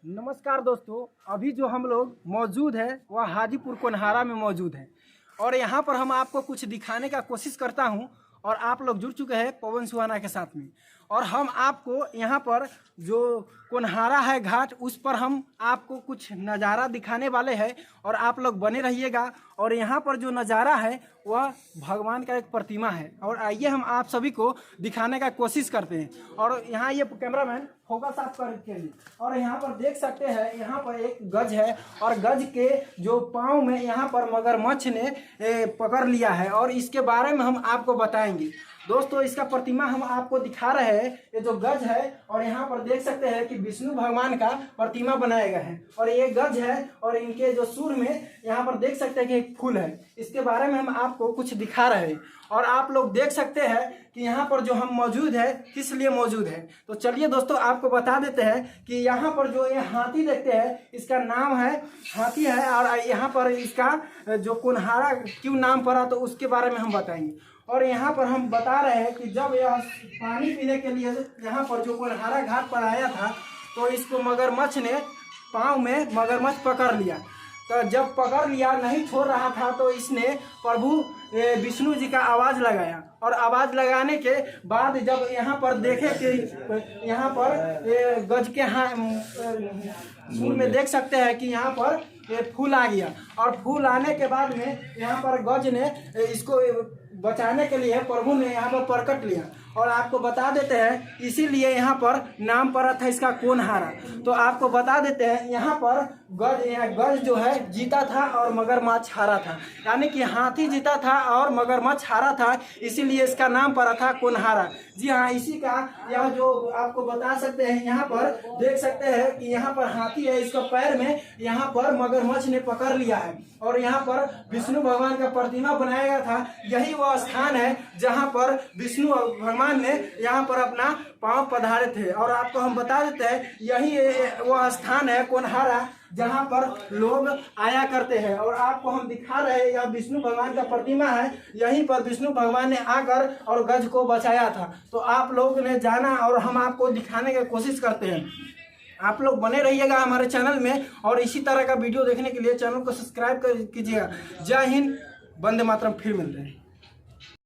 नमस्कार दोस्तों, अभी जो हम लोग मौजूद है वह हाजीपुर कोनहारा में मौजूद है और यहाँ पर हम आपको कुछ दिखाने का कोशिश करता हूँ और आप लोग जुड़ चुके हैं पवन सुहाना के साथ में। और हम आपको यहाँ पर जो कोनहारा है घाट, उस पर हम आपको कुछ नज़ारा दिखाने वाले हैं और आप लोग बने रहिएगा। और यहाँ पर जो नज़ारा है वह भगवान का एक प्रतिमा है और आइए हम आप सभी को दिखाने का कोशिश करते हैं। और यहाँ ये कैमरामैन फोकस आप करके लिए, और यहाँ पर देख सकते हैं यहाँ पर एक गज है और गज के जो पाँव में यहाँ पर मगरमच्छ ने पकड़ लिया है और इसके बारे में हम आपको बताएंगे। दोस्तों, इसका प्रतिमा हम आपको दिखा रहे हैं, ये जो गज है। और यहाँ पर देख सकते हैं कि विष्णु भगवान का प्रतिमा बनाया गया है और ये गज है और इनके जो सूर में यहाँ पर देख सकते हैं कि एक फूल है। इसके बारे में हम आपको कुछ दिखा रहे हैं और आप लोग देख सकते हैं कि यहाँ पर जो हम मौजूद है किस लिए मौजूद है। तो चलिए दोस्तों, आपको बता देते हैं कि यहाँ पर जो ये हाथी देखते हैं, इसका नाम है हाथी है। और यहाँ पर इसका जो कोनहारा क्यों नाम पड़ा तो उसके बारे में हम बताएंगे। और यहाँ पर हम बता रहे हैं कि जब यह पानी पीने के लिए यहाँ पर जो कोनहारा घाट पर आया था तो इसको मगरमच्छ ने पाँव में मगरमच्छ पकड़ लिया। तो जब पकड़ लिया, नहीं छोड़ रहा था, तो इसने प्रभु विष्णु जी का आवाज़ लगाया और आवाज़ लगाने के बाद जब यहाँ पर देखे कि यहाँ पर गज के सूर में देख सकते हैं कि यहाँ पर फूल आ गया। और फूल आने के बाद में यहाँ पर गज ने इसको बचाने के लिए प्रभु ने यहाँ पर प्रकट लिया। और आपको बता देते हैं इसीलिए यहाँ पर नाम पड़ा था इसका कोनहारा। तो आपको बता देते हैं यहाँ पर गज जो है जीता था और मगरमच्छ हारा था, यानी कि हाथी जीता था और मगरमच्छ हारा था, इसीलिए इसका नाम पड़ा था कोनहारा। जी हाँ, इसी का यह जो आपको बता सकते हैं, यहाँ पर देख सकते हैं कि यहाँ पर हाथी है, इसका पैर में यहाँ पर मगरमच्छ ने पकड़ लिया है और यहाँ पर विष्णु भगवान का प्रतिमा बनाया गया था। यही वह स्थान है जहाँ पर विष्णु भगवान ने यहाँ पर अपना पांव पधारे थे। और आपको हम बता देते हैं यही वह स्थान है कोनहारा जहाँ पर लोग आया करते हैं। और आपको हम दिखा रहे हैं यह विष्णु भगवान का प्रतिमा है, यहीं पर विष्णु भगवान ने आकर और गज को बचाया था। तो आप लोग ने जाना और हम आपको दिखाने की कोशिश करते हैं। आप लोग बने रहिएगा हमारे चैनल में और इसी तरह का वीडियो देखने के लिए चैनल को सब्सक्राइब कीजिएगा। जय हिंद, वंदे मातरम। फिर मिलते हैं।